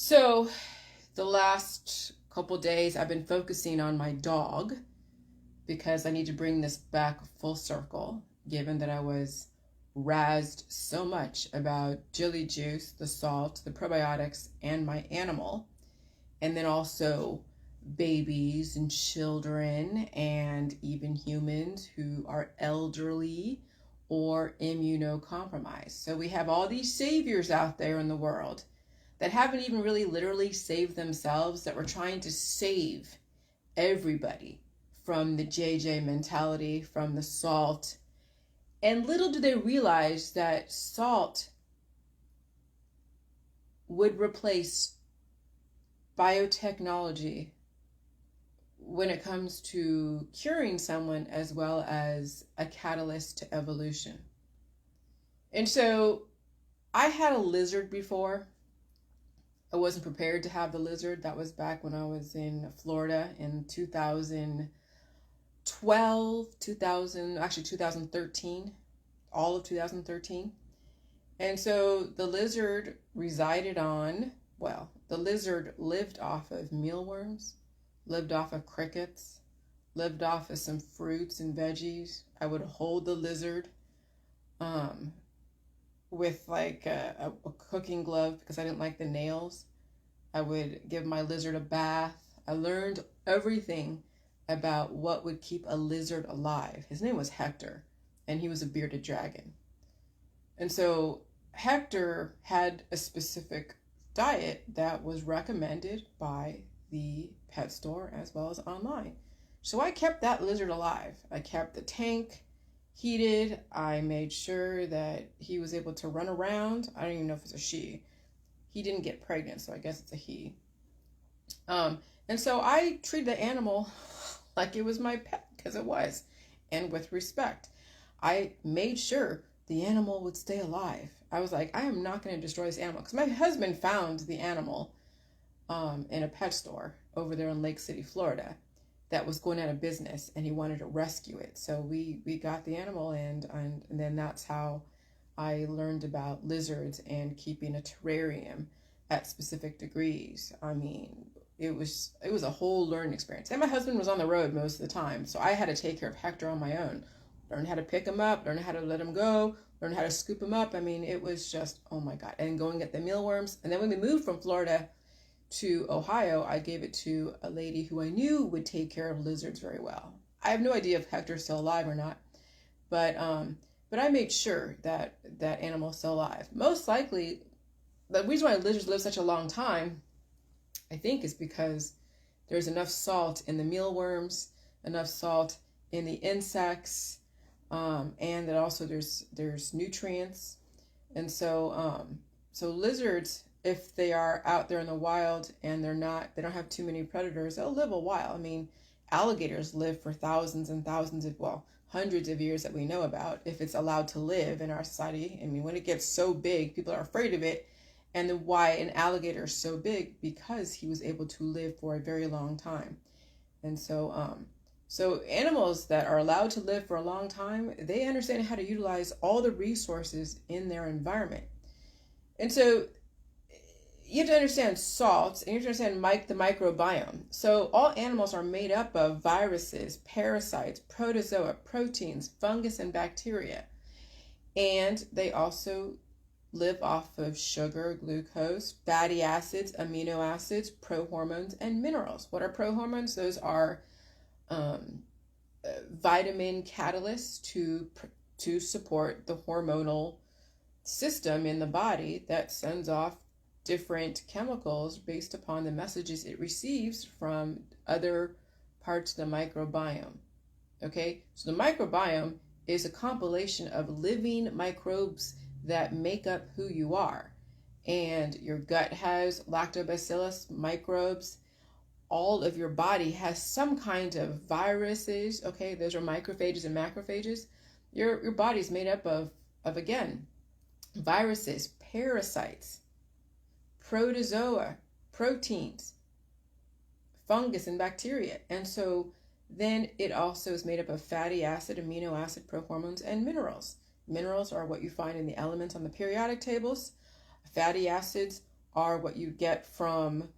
So the last couple days I've been focusing on my dog because I need to bring this back full circle, given that I was razzed so much about jelly juice, the salt, the probiotics, and my animal, and then also babies and children and even humans who are elderly or immunocompromised. So we have all these saviors out there in the world that haven't even really literally saved themselves, that were trying to save everybody from the JJ mentality, from the salt. And little do they realize that salt would replace biotechnology when it comes to curing someone, as well as a catalyst to evolution. And so I had a lizard before. I wasn't prepared to have the lizard. That was back when I was in Florida in 2013, all of 2013. And so the lizard the lizard lived off of mealworms, lived off of crickets, lived off of some fruits and veggies. I would hold the lizard with like a cooking glove because I didn't like the nails. I would give my lizard a bath. I learned everything about what would keep a lizard alive. His name was Hector, and he was a bearded dragon. And so Hector had a specific diet that was recommended by the pet store as well as online. So I kept that lizard alive. I kept the tank heated. I made sure that he was able to run around. I don't even know if it's a she. He didn't get pregnant, so I guess it's a he. And so I treated the animal like it was my pet, because it was, and with respect. I made sure the animal would stay alive. I was like, I am not going to destroy this animal, because my husband found the animal in a pet store over there in Lake City, Florida, that was going out of business, and he wanted to rescue it. So we got the animal, and then that's how I learned about lizards and keeping a terrarium at specific degrees. I mean, it was a whole learning experience. And my husband was on the road most of the time, so I had to take care of Hector on my own. Learn how to pick him up, learn how to let him go, learn how to scoop him up. I mean, it was just, oh my God. And going at the mealworms. And then when we moved from Florida to Ohio, I gave it to a lady who I knew would take care of lizards very well. I have no idea if Hector's still alive or not, but I made sure that that animal's still alive. Most likely, the reason why lizards live such a long time, I think, is because there's enough salt in the mealworms, enough salt in the insects, and that also there's nutrients. And so lizards, if they are out there in the wild and they don't have too many predators, they'll live a while. I mean, alligators live for thousands and thousands of, hundreds of years that we know about, if it's allowed to live in our society. I mean, when it gets so big, people are afraid of it. And then why an alligator is so big, because he was able to live for a very long time. And so animals that are allowed to live for a long time, they understand how to utilize all the resources in their environment. And so you have to understand salts, and you have to understand the microbiome. So all animals are made up of viruses, parasites, protozoa, proteins, fungus, and bacteria. And they also live off of sugar, glucose, fatty acids, amino acids, prohormones, and minerals. What are prohormones? Those are vitamin catalysts to support the hormonal system in the body that sends off different chemicals based upon the messages it receives from other parts of the microbiome. Okay, so the microbiome is a compilation of living microbes that make up who you are. And your gut has lactobacillus microbes. All of your body has some kind of viruses. Okay, those are microphages and macrophages. Your body is made up of again, viruses, parasites, protozoa, proteins, fungus, and bacteria. And so then it also is made up of fatty acid, amino acid, prohormones, and minerals. Minerals are what you find in the elements on the periodic tables. Fatty acids are what you get from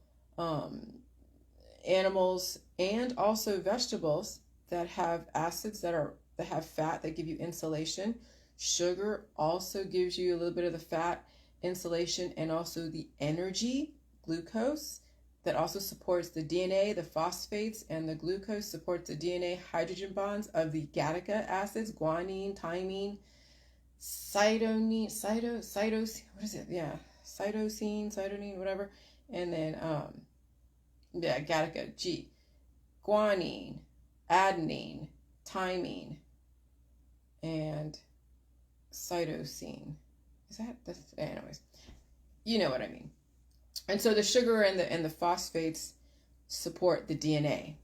animals and also vegetables that have acids that have fat that give you insulation. Sugar also gives you a little bit of the fat, insulation, and also the energy, glucose, that also supports the DNA, the phosphates, and the glucose supports the DNA hydrogen bonds of the gattaca acids, guanine, thymine, cytosine, cytosine, whatever. And then, gattaca, G, guanine, adenine, thymine, and cytosine. Is that the, anyways, you know what I mean. And so the sugar and the phosphates support the DNA.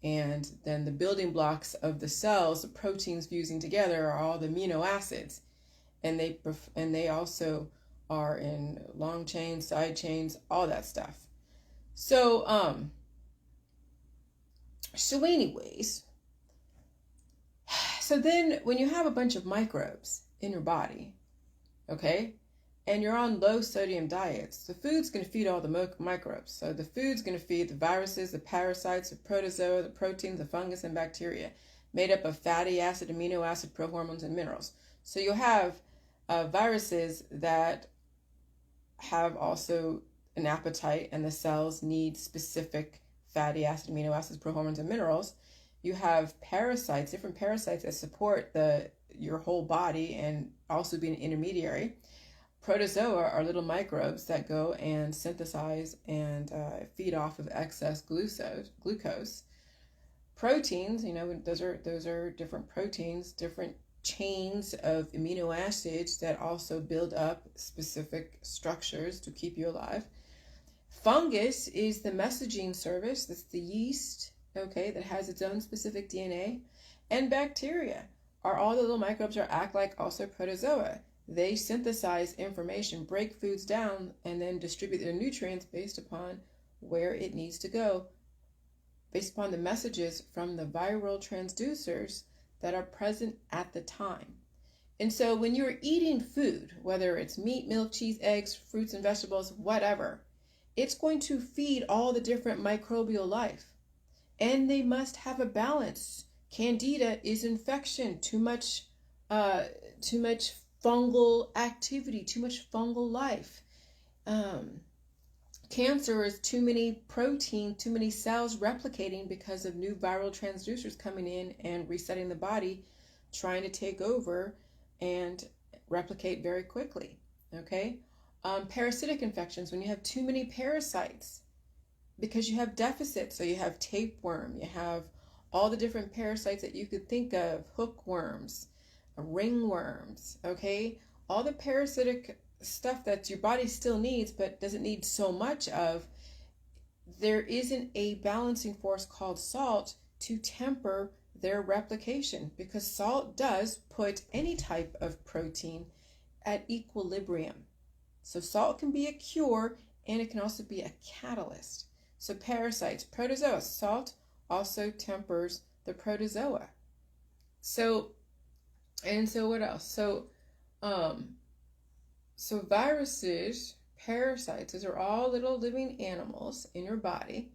And then the building blocks of the cells, the proteins fusing together, are all the amino acids. And they also are in long chains, side chains, all that stuff. So anyways, so then when you have a bunch of microbes in your body, okay, and you're on low sodium diets, the food's going to feed all the microbes. So the food's going to feed the viruses, the parasites, the protozoa, the proteins, the fungus, and bacteria, made up of fatty acid, amino acid, prohormones, and minerals. So you'll have viruses that have also an appetite, and the cells need specific fatty acid, amino acids, prohormones, and minerals. You have parasites, different parasites that support your whole body and also be an intermediary. Protozoa are little microbes that go and synthesize and feed off of excess glucose. Proteins, those are different proteins, different chains of amino acids that also build up specific structures to keep you alive. Fungus is the messaging service. That's the yeast, okay, that has its own specific DNA. And bacteria are all the little microbes that act like also protozoa. They synthesize information, break foods down, and then distribute their nutrients based upon where it needs to go, based upon the messages from the viral transducers that are present at the time. And so when you're eating food, whether it's meat, milk, cheese, eggs, fruits and vegetables, whatever, it's going to feed all the different microbial life. And they must have a balance. Candida is infection, too much fungal activity, too much fungal life. Cancer is too many protein, too many cells replicating because of new viral transducers coming in and resetting the body, trying to take over and replicate very quickly. Okay? Parasitic infections, when you have too many parasites, because you have deficits. So you have tapeworm, you have all the different parasites that you could think of, hookworms, ringworms, okay? All the parasitic stuff that your body still needs but doesn't need so much of. There isn't a balancing force called salt to temper their replication, because salt does put any type of protein at equilibrium. So salt can be a cure, and it can also be a catalyst. So parasites, protozoa, salt also tempers the protozoa. So what else? So viruses, parasites, those are all little living animals in your body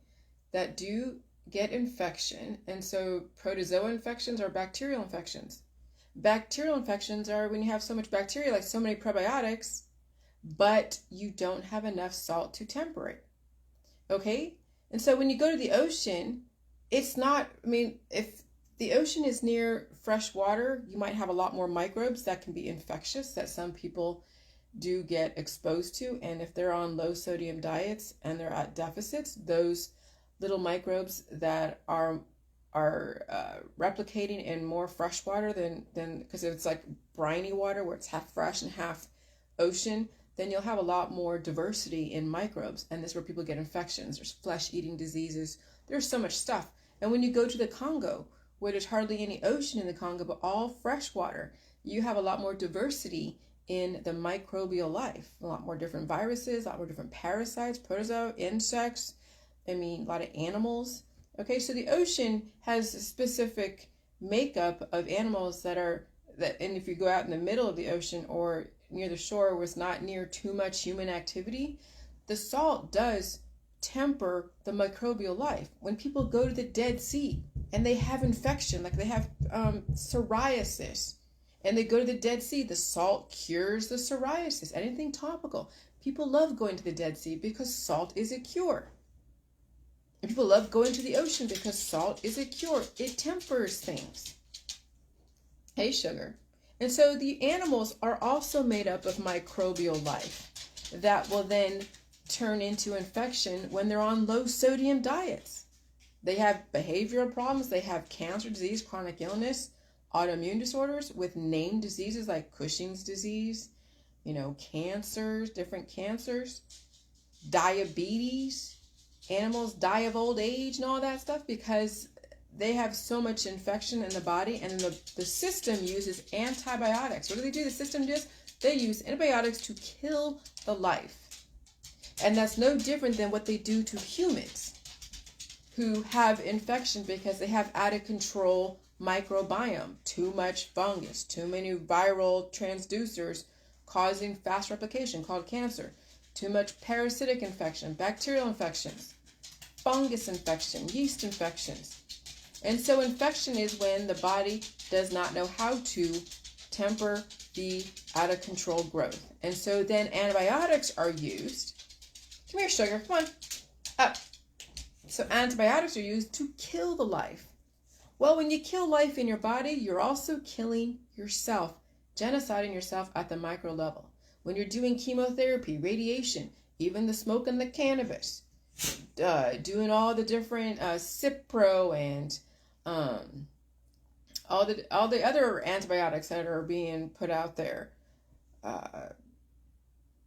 that do get infection. And so protozoa infections are bacterial infections. Bacterial infections are when you have so much bacteria, like so many probiotics, but you don't have enough salt to temper it. Okay? And so when you go to the ocean, it's not, if the ocean is near fresh water, you might have a lot more microbes that can be infectious that some people do get exposed to. And if they're on low sodium diets and they're at deficits, those little microbes that are replicating in more fresh water than because it's like briny water where it's half fresh and half ocean, then you'll have a lot more diversity in microbes. And this is where people get infections. There's flesh-eating diseases. There's so much stuff. And when you go to the Congo, where there's hardly any ocean in the Congo, but all fresh water, you have a lot more diversity in the microbial life. A lot more different viruses, a lot more different parasites, protozoa, insects, a lot of animals. Okay, so the ocean has a specific makeup of animals and if you go out in the middle of the ocean or near the shore where it's not near too much human activity, the salt does temper the microbial life. When people go to the Dead Sea and they have infection, like they have psoriasis, and they go to the Dead Sea, the salt cures the psoriasis. Anything topical. People love going to the Dead Sea because salt is a cure. And people love going to the ocean because salt is a cure. It tempers things. Hey, sugar. And so the animals are also made up of microbial life that will then turn into infection when they're on low sodium diets. They have behavioral problems. They have cancer, disease, chronic illness, autoimmune disorders with named diseases like Cushing's disease, cancers, different cancers, diabetes. Animals die of old age and all that stuff because they have so much infection in the body, and then the system uses antibiotics. What do? The system does? They use antibiotics to kill the life. And that's no different than what they do to humans who have infection because they have out of control microbiome, too much fungus, too many viral transducers causing fast replication called cancer, too much parasitic infection, bacterial infections, fungus infection, yeast infections. And so infection is when the body does not know how to temper the out of control growth. And so then antibiotics are used. Come here, sugar, come on, up. So antibiotics are used to kill the life. Well, when you kill life in your body, you're also killing yourself, genociding yourself at the micro level. When you're doing chemotherapy, radiation, even the smoke and the cannabis, doing all the different Cipro and all the other antibiotics that are being put out there,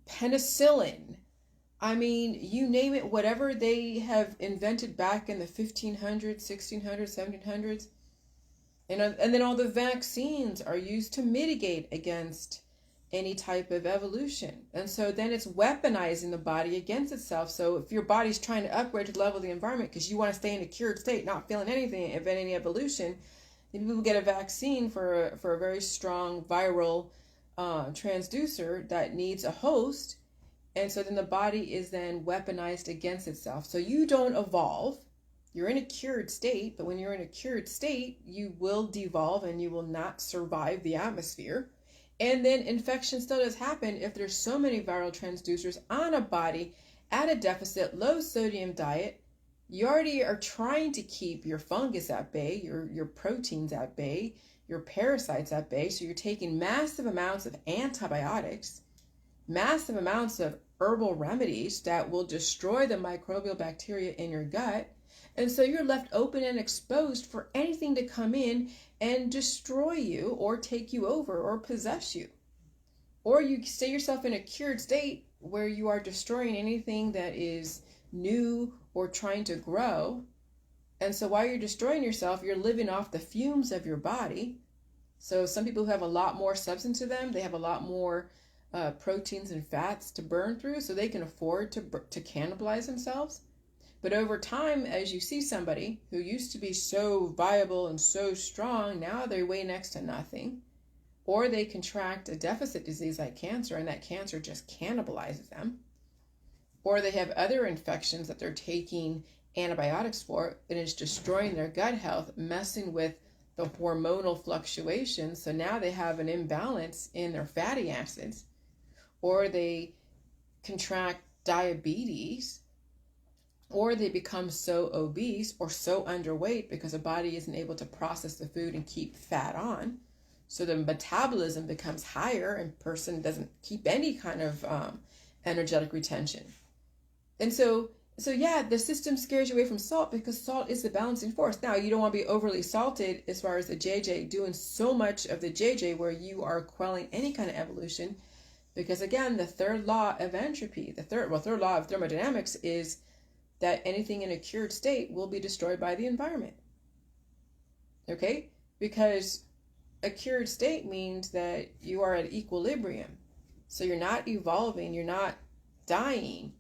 penicillin. I mean, you name it, whatever they have invented back in the 1500s, 1600s, 1700s. And then all the vaccines are used to mitigate against any type of evolution. And so then it's weaponizing the body against itself. So if your body's trying to upgrade to the level of the environment because you want to stay in a cured state, not feeling anything of any evolution, then people get a vaccine for a very strong viral transducer that needs a host. And so then the body is then weaponized against itself. So you don't evolve. You're in a cured state, but when you're in a cured state, you will devolve and you will not survive the atmosphere. And then infection still does happen if there's so many viral transducers on a body at a deficit, low sodium diet. You already are trying to keep your fungus at bay, your proteins at bay, your parasites at bay. So you're taking massive amounts of antibiotics, massive amounts of herbal remedies that will destroy the microbial bacteria in your gut. And so you're left open and exposed for anything to come in and destroy you or take you over or possess you. Or you stay yourself in a cured state where you are destroying anything that is new or trying to grow. And so while you're destroying yourself, you're living off the fumes of your body. So some people who have a lot more substance to them, they have a lot more proteins and fats to burn through, so they can afford to cannibalize themselves. But over time, as you see somebody who used to be so viable and so strong, now they weigh next to nothing, or they contract a deficit disease like cancer, and that cancer just cannibalizes them, or they have other infections that they're taking antibiotics for, and it's destroying their gut health, messing with the hormonal fluctuations. So now they have an imbalance in their fatty acids, or they contract diabetes, or they become so obese or so underweight because the body isn't able to process the food and keep fat on. So the metabolism becomes higher and person doesn't keep any kind of energetic retention. And so yeah, the system scares you away from salt because salt is the balancing force. Now, you don't want to be overly salted as far as the JJ, doing so much of the JJ where you are quelling any kind of evolution. Because again, the third law of entropy, the third law of thermodynamics is that anything in a cured state will be destroyed by the environment. Okay? Because a cured state means that you are at equilibrium. So you're not evolving, you're not dying.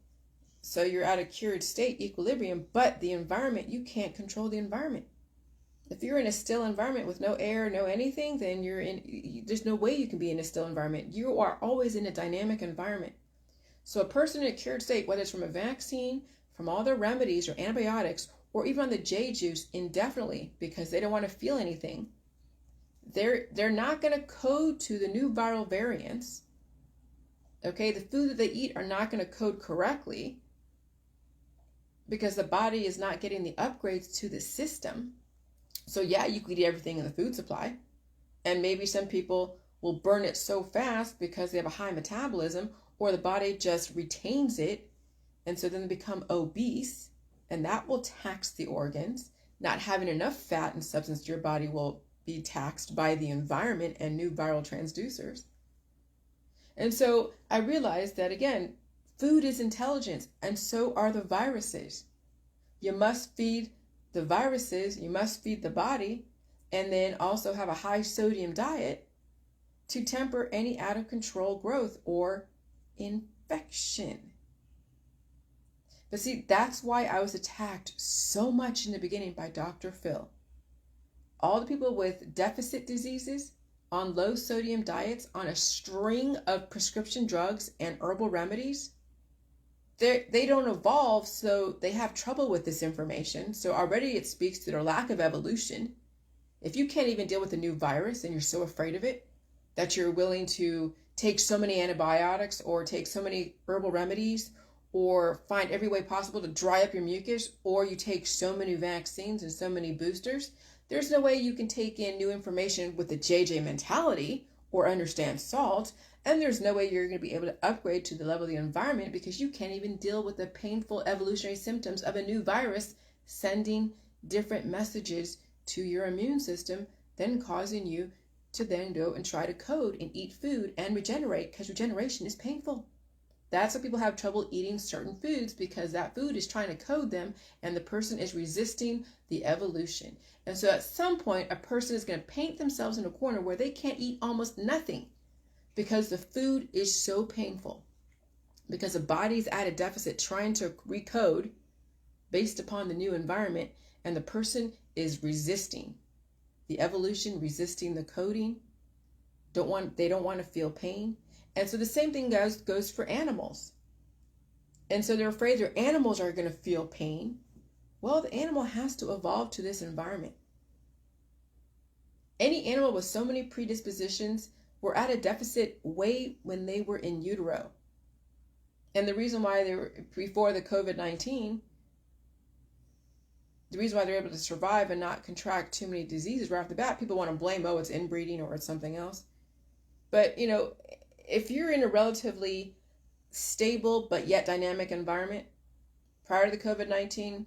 So you're at a cured state, equilibrium, but the environment, you can't control the environment. If you're in a still environment with no air, no anything, then there's no way you can be in a still environment. You are always in a dynamic environment. So a person in a cured state, whether it's from a vaccine, from all their remedies or antibiotics, or even on the J juice indefinitely because they don't want to feel anything, they're not going to code to the new viral variants. Okay, the food that they eat are not going to code correctly because the body is not getting the upgrades to the system. So yeah, you could eat everything in the food supply, and maybe some people will burn it so fast because they have a high metabolism, or the body just retains it, and so then they become obese, and that will tax the organs. Not having enough fat and substance to your body will be taxed by the environment and new viral transducers. And so I realized that, again, food is intelligence, and so are the viruses. You must feed the viruses, you must feed the body, and then also have a high sodium diet to temper any out of control growth or infection. But see, that's why I was attacked so much in the beginning by Dr. Phil. All the people with deficit diseases, on low sodium diets, on a string of prescription drugs and herbal remedies, they don't evolve, so they have trouble with this information. So already it speaks to their lack of evolution. If you can't even deal with a new virus and you're so afraid of it that you're willing to take so many antibiotics or take so many herbal remedies or find every way possible to dry up your mucus, or you take so many vaccines and so many boosters, there's no way you can take in new information with the JJ mentality or understand salt, and there's no way you're going to be able to upgrade to the level of the environment because you can't even deal with the painful evolutionary symptoms of a new virus sending different messages to your immune system, then causing you to then go and try to code and eat food and regenerate, because regeneration is painful. That's why people have trouble eating certain foods, because that food is trying to code them and the person is resisting the evolution. And so at some point, a person is going to paint themselves in a corner where they can't eat almost nothing because the food is so painful, because the body's at a deficit trying to recode based upon the new environment, and the person is resisting the evolution, resisting the coding. They don't want to feel pain. And so the same thing goes for animals. And so they're afraid their animals are going to feel pain. Well, the animal has to evolve to this environment. Any animal with so many predispositions were at a deficit way when they were in utero. And the reason why they were, before the COVID-19, the reason why they're able to survive and not contract too many diseases right off the bat, people want to blame, oh, it's inbreeding or it's something else. But, if you're in a relatively stable but yet dynamic environment, prior to the COVID-19,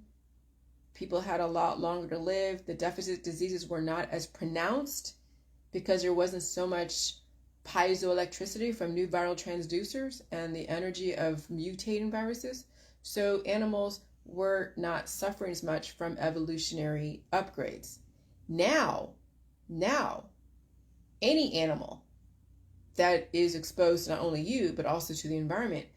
people had a lot longer to live. The deficit diseases were not as pronounced because there wasn't so much piezoelectricity from new viral transducers and the energy of mutating viruses. So animals were not suffering as much from evolutionary upgrades. Now, any animal that is exposed to not only you, but also to the environment,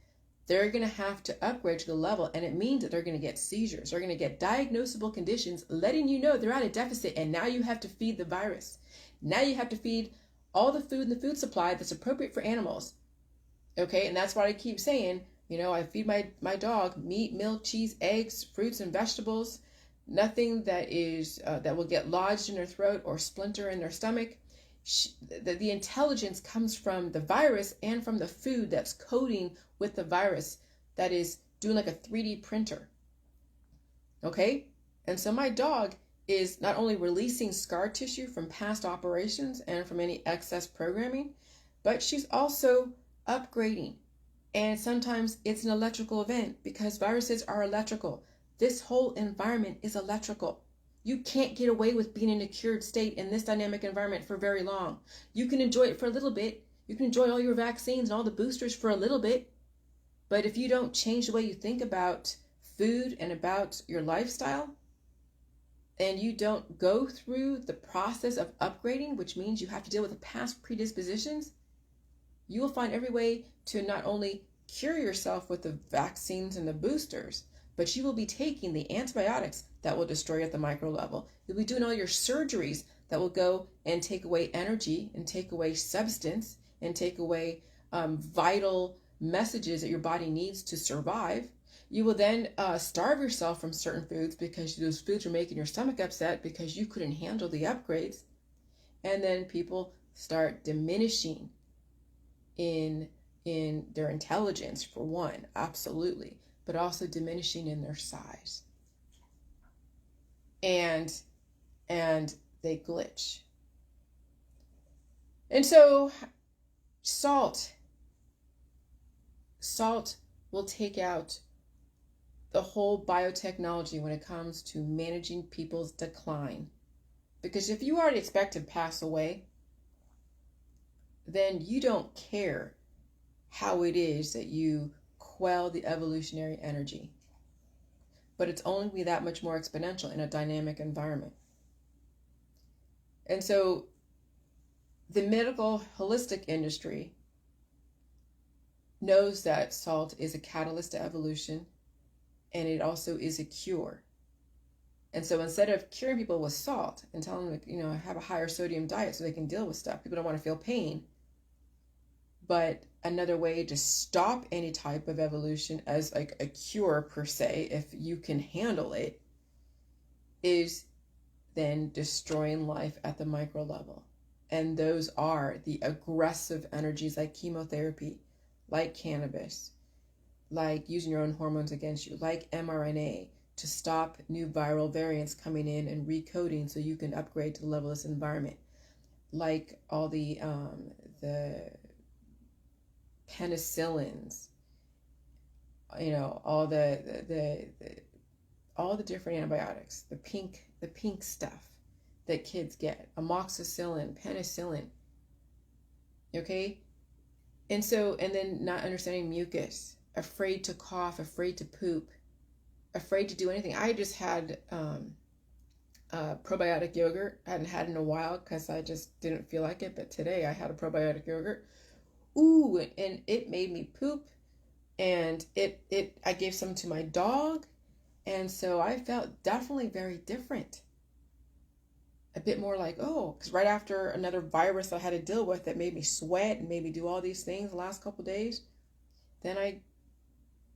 they're going to have to upgrade to the level, and it means that they're going to get seizures. They're going to get diagnosable conditions letting you know they're at a deficit, and now you have to feed the virus. Now you have to feed all the food in the food supply that's appropriate for animals. Okay, and that's why I keep saying, I feed my dog meat, milk, cheese, eggs, fruits, and vegetables. Nothing that is that will get lodged in their throat or splinter in their stomach. The intelligence comes from the virus and from the food that's coding with the virus, that is doing like a 3D printer. Okay? And so my dog is not only releasing scar tissue from past operations and from any excess programming, but she's also upgrading. And sometimes it's an electrical event because viruses are electrical. This whole environment is electrical. You can't get away with being in a cured state in this dynamic environment for very long. You can enjoy it for a little bit. You can enjoy all your vaccines and all the boosters for a little bit. But if you don't change the way you think about food and about your lifestyle, and you don't go through the process of upgrading, which means you have to deal with the past predispositions, you will find every way to not only cure yourself with the vaccines and the boosters, but you will be taking the antibiotics that will destroy you at the micro level. You'll be doing all your surgeries that will go and take away energy and take away substance and take away vital messages that your body needs to survive. You will then starve yourself from certain foods because those foods are making your stomach upset because you couldn't handle the upgrades. And then people start diminishing in their intelligence, for one, absolutely, but also diminishing in their size. And they glitch. And so salt will take out the whole biotechnology when it comes to managing people's decline. Because if you already expect to pass away, then you don't care how it is that you quell the evolutionary energy. But it's only be that much more exponential in a dynamic environment. And so the medical holistic industry knows that salt is a catalyst to evolution, and it also is a cure. And so instead of curing people with salt and telling them, you know, have a higher sodium diet so they can deal with stuff, people don't want to feel pain. But another way to stop any type of evolution as like a cure per se, if you can handle it, is then destroying life at the micro level. And those are the aggressive energies like chemotherapy, like cannabis, like using your own hormones against you, like mRNA, to stop new viral variants coming in and recoding so you can upgrade to the level of this environment, like all the penicillins, you know, all the different antibiotics, the pink stuff that kids get, amoxicillin, penicillin. Okay? And then not understanding mucus, afraid to cough, afraid to poop, afraid to do anything. I just had probiotic yogurt. I hadn't had in a while because I just didn't feel like it. But today I had a probiotic yogurt. Ooh, and it made me poop. And I gave some to my dog. And so I felt definitely very different. A bit more like, oh, because right after another virus I had to deal with that made me sweat and made me do all these things the last couple of days, then I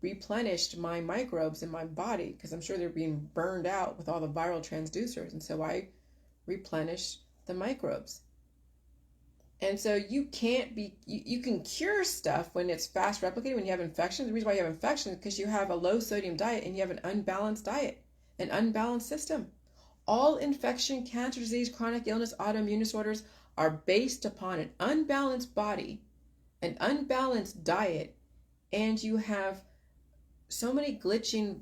replenished my microbes in my body because I'm sure they're being burned out with all the viral transducers. And so I replenished the microbes. And so you can cure stuff when it's fast replicating, when you have infections. The reason why you have infections is because you have a low sodium diet and you have an unbalanced diet, an unbalanced system. All infection, cancer, disease, chronic illness, autoimmune disorders are based upon an unbalanced body, an unbalanced diet, and you have so many glitching,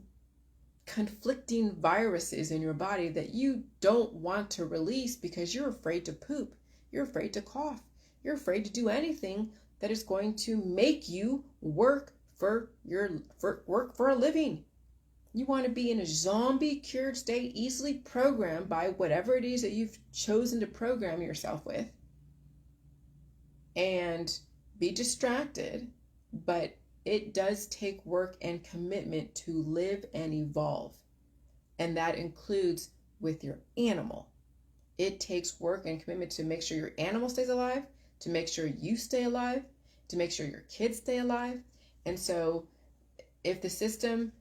conflicting viruses in your body that you don't want to release because you're afraid to poop, you're afraid to cough, you're afraid to do anything that is going to make you work for a living. You want to be in a zombie cured state, easily programmed by whatever it is that you've chosen to program yourself with, and be distracted. But it does take work and commitment to live and evolve. And that includes with your animal. It takes work and commitment to make sure your animal stays alive, to make sure you stay alive, to make sure your kids stay alive. And so if the system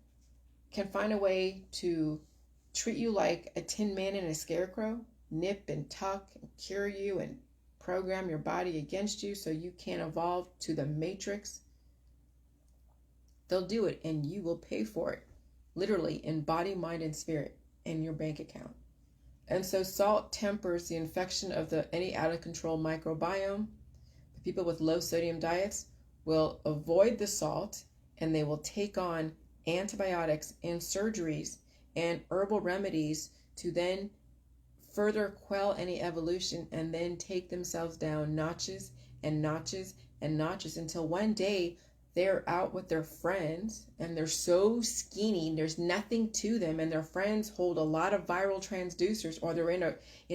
can find a way to treat you like a tin man and a scarecrow, nip and tuck and cure you and program your body against you so you can't evolve to the matrix, they'll do it, and you will pay for it, literally in body, mind, and spirit in your bank account. And so salt tempers the infection of any out of control microbiome. The people with low sodium diets will avoid the salt, and they will take on antibiotics and surgeries and herbal remedies to then further quell any evolution, and then take themselves down notches and notches and notches until one day they're out with their friends and they're so skinny, there's nothing to them, and their friends hold a lot of viral transducers, or they're in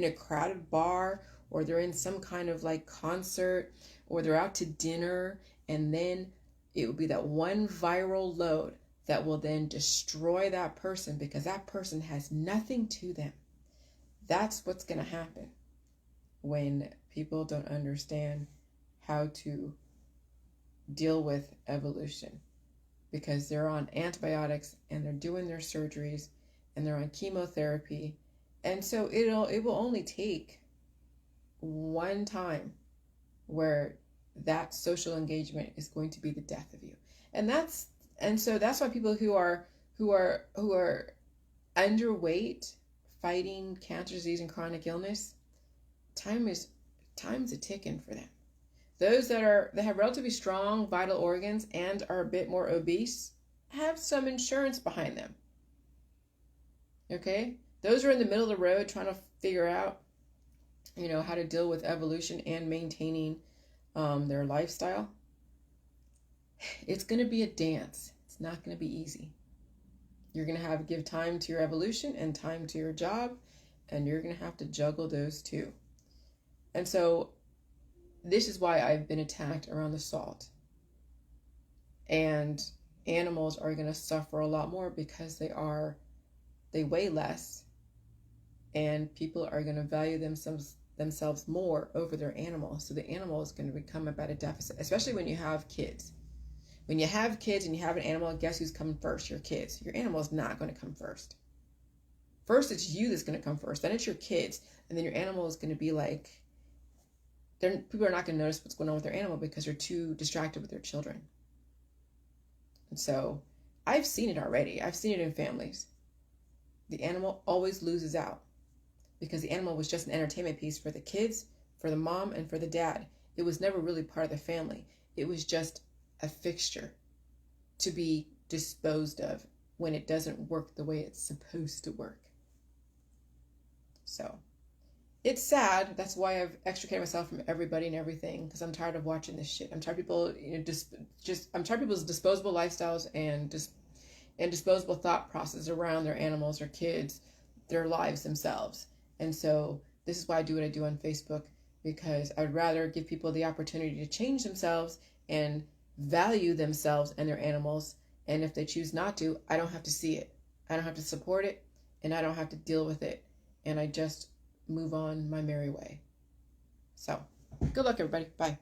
a crowded bar, or they're in some kind of like concert, or they're out to dinner, and then it will be that one viral load that will then destroy that person because that person has nothing to them. That's what's going to happen when people don't understand how to deal with evolution, because they're on antibiotics and they're doing their surgeries and they're on chemotherapy. And so it will only take one time where that social engagement is going to be the death of you. And so that's why people who are underweight, fighting cancer, disease, and chronic illness, time's a ticking for them. Those that have relatively strong vital organs and are a bit more obese have some insurance behind them. Okay? Those are in the middle of the road trying to figure out, how to deal with evolution and maintaining their lifestyle. It's going to be a dance. It's not going to be easy. You're going to have to give time to your evolution and time to your job, and you're going to have to juggle those two. And so this is why I've been attacked around the salt. And animals are going to suffer a lot more because they weigh less, and people are going to value themselves more over their animal. So the animal is going to become about a deficit, especially when you have kids. When you have kids and you have an animal, guess who's coming first? Your kids. Your animal is not going to come first. First, it's you that's going to come first. Then it's your kids. And then your animal is going to be like, people are not going to notice what's going on with their animal because they're too distracted with their children. And so I've seen it already. I've seen it in families. The animal always loses out because the animal was just an entertainment piece for the kids, for the mom, and for the dad. It was never really part of the family. It was just a fixture to be disposed of when it doesn't work the way it's supposed to work. So it's sad. That's why I've extricated myself from everybody and everything, because I'm tired of watching this shit. I'm tired of people, I'm tired of people's disposable lifestyles and disposable thought process around their animals or kids, their lives themselves. And so this is why I do what I do on Facebook, because I'd rather give people the opportunity to change themselves and value themselves and their animals. And if they choose not to, I don't have to see it. I don't have to support it, and I don't have to deal with it. And I just move on my merry way. So good luck, everybody. Bye.